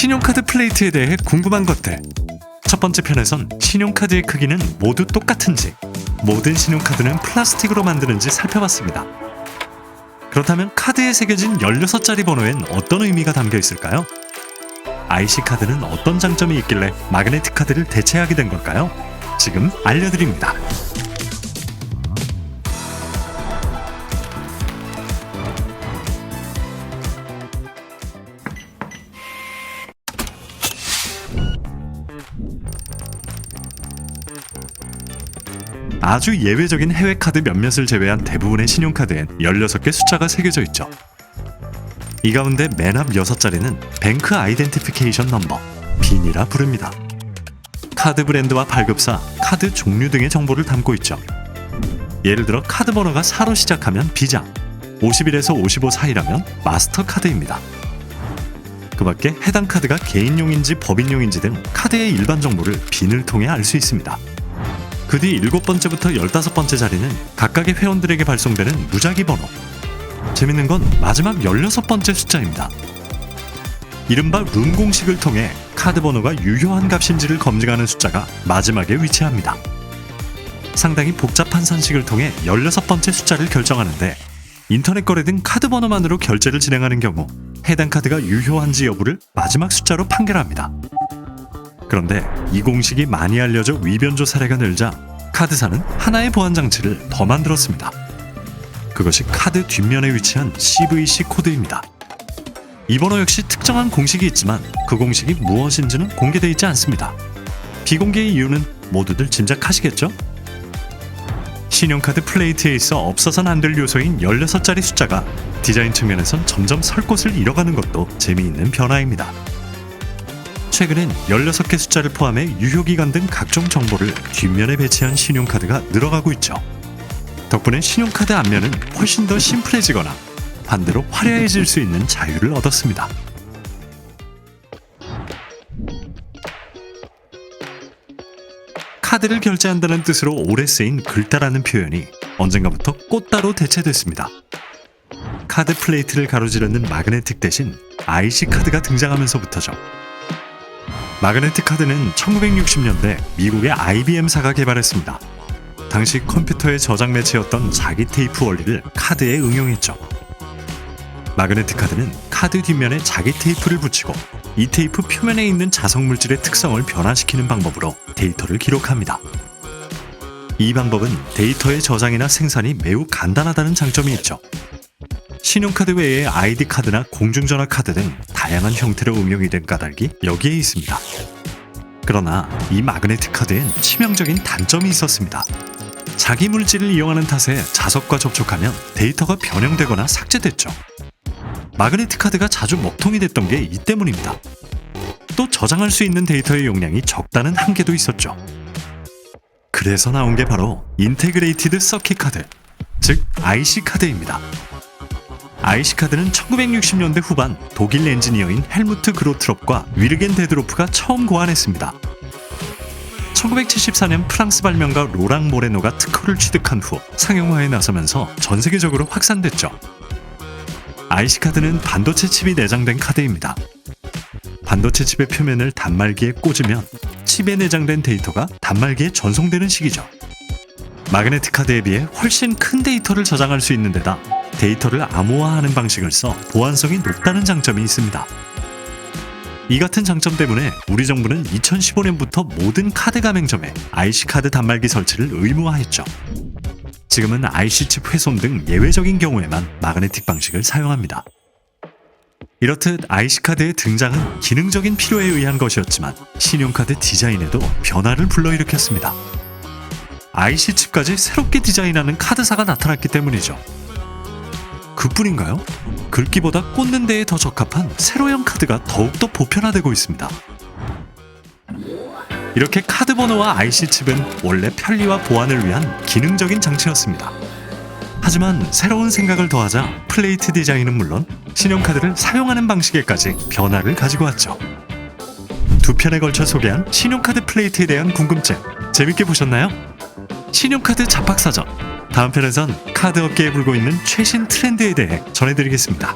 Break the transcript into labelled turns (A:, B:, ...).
A: 신용카드 플레이트에 대해 궁금한 것들. 첫 번째 편에선 신용카드의 크기는 모두 똑같은지, 모든 신용카드는 플라스틱으로 만드는지 살펴봤습니다. 그렇다면 카드에 새겨진 16자리 번호엔 어떤 의미가 담겨 있을까요? IC카드는 어떤 장점이 있길래 마그네틱 카드를 대체하게 된 걸까요? 지금 알려드립니다. 아주 예외적인 해외 카드 몇몇을 제외한 대부분의 신용카드엔 16개 숫자가 새겨져 있죠. 이 가운데 맨 앞 6자리는 뱅크 아이덴티피케이션 넘버, 빈이라 부릅니다. 카드 브랜드와 발급사, 카드 종류 등의 정보를 담고 있죠. 예를 들어 카드 번호가 4로 시작하면 비자, 51에서 55 사이라면 마스터카드입니다. 그 밖에 해당 카드가 개인용인지 법인용인지 등 카드의 일반 정보를 빈을 통해 알 수 있습니다. 그 뒤 7번째부터 15번째 자리는 각각의 회원들에게 발송되는 무작위 번호. 재밌는 건 마지막 16번째 숫자입니다. 이른바 룸 공식을 통해 카드 번호가 유효한 값인지를 검증하는 숫자가 마지막에 위치합니다. 상당히 복잡한 산식을 통해 16번째 숫자를 결정하는데 인터넷 거래 등 카드 번호만으로 결제를 진행하는 경우 해당 카드가 유효한지 여부를 마지막 숫자로 판결합니다. 그런데 이 공식이 많이 알려져 위변조 사례가 늘자 카드사는 하나의 보안 장치를 더 만들었습니다. 그것이 카드 뒷면에 위치한 CVC 코드입니다. 이 번호 역시 특정한 공식이 있지만 그 공식이 무엇인지는 공개되어 있지 않습니다. 비공개의 이유는 모두들 짐작하시겠죠? 신용카드 플레이트에 있어 없어서는 안 될 요소인 16자리 숫자가 디자인 측면에선 점점 설 곳을 잃어가는 것도 재미있는 변화입니다. 최근엔 16개 숫자를 포함해 유효기간 등 각종 정보를 뒷면에 배치한 신용카드가 늘어가고 있죠. 덕분에 신용카드 앞면은 훨씬 더 심플해지거나 반대로 화려해질 수 있는 자유를 얻었습니다. 카드를 결제한다는 뜻으로 오래 쓰인 글다라는 표현이 언젠가부터 꽃다로 대체됐습니다. 카드 플레이트를 가로지르는 마그네틱 대신 IC카드가 등장하면서부터죠. 마그네틱 카드는 1960년대 미국의 IBM사가 개발했습니다. 당시 컴퓨터의 저장 매체였던 자기 테이프 원리를 카드에 응용했죠. 마그네틱 카드는 카드 뒷면에 자기 테이프를 붙이고 이 테이프 표면에 있는 자석물질의 특성을 변화시키는 방법으로 데이터를 기록합니다. 이 방법은 데이터의 저장이나 생산이 매우 간단하다는 장점이 있죠. 신용카드 외에 ID카드나 공중전화 카드 등 다양한 형태로 응용이 된 까닭이 여기에 있습니다. 그러나 이 마그네틱 카드엔 치명적인 단점이 있었습니다. 자기 물질을 이용하는 탓에 자석과 접촉하면 데이터가 변형되거나 삭제됐죠. 마그네틱 카드가 자주 먹통이 됐던 게 이 때문입니다. 또 저장할 수 있는 데이터의 용량이 적다는 한계도 있었죠. 그래서 나온 게 바로 인테그레이티드 서킷 카드, 즉 IC카드입니다. IC카드는 1960년대 후반 독일 엔지니어인 헬무트 그로트롭과 위르겐 데드로프가 처음 고안했습니다. 1974년 프랑스 발명가 로랑 모레노가 특허를 취득한 후 상용화에 나서면서 전 세계적으로 확산됐죠. IC카드는 반도체 칩이 내장된 카드입니다. 반도체 칩의 표면을 단말기에 꽂으면 칩에 내장된 데이터가 단말기에 전송되는 식이죠. 마그네틱 카드에 비해 훨씬 큰 데이터를 저장할 수 있는 데다 데이터를 암호화하는 방식을 써 보안성이 높다는 장점이 있습니다. 이 같은 장점 때문에 우리 정부는 2015년부터 모든 카드 가맹점에 IC카드 단말기 설치를 의무화했죠. 지금은 IC칩 훼손 등 예외적인 경우에만 마그네틱 방식을 사용합니다. 이렇듯 IC카드의 등장은 기능적인 필요에 의한 것이었지만 신용카드 디자인에도 변화를 불러일으켰습니다. IC칩까지 새롭게 디자인하는 카드사가 나타났기 때문이죠. 그뿐인가요? 긁기보다 꽂는 데에 더 적합한 세로형 카드가 더욱더 보편화되고 있습니다. 이렇게 카드 번호와 IC칩은 원래 편리와 보안을 위한 기능적인 장치였습니다. 하지만 새로운 생각을 더하자 플레이트 디자인은 물론 신용카드를 사용하는 방식에까지 변화를 가지고 왔죠. 두 편에 걸쳐 소개한 신용카드 플레이트에 대한 궁금증 재밌게 보셨나요? 신용카드 잡학사전, 다음 편에선 카드 업계에 불고 있는 최신 트렌드에 대해 전해드리겠습니다.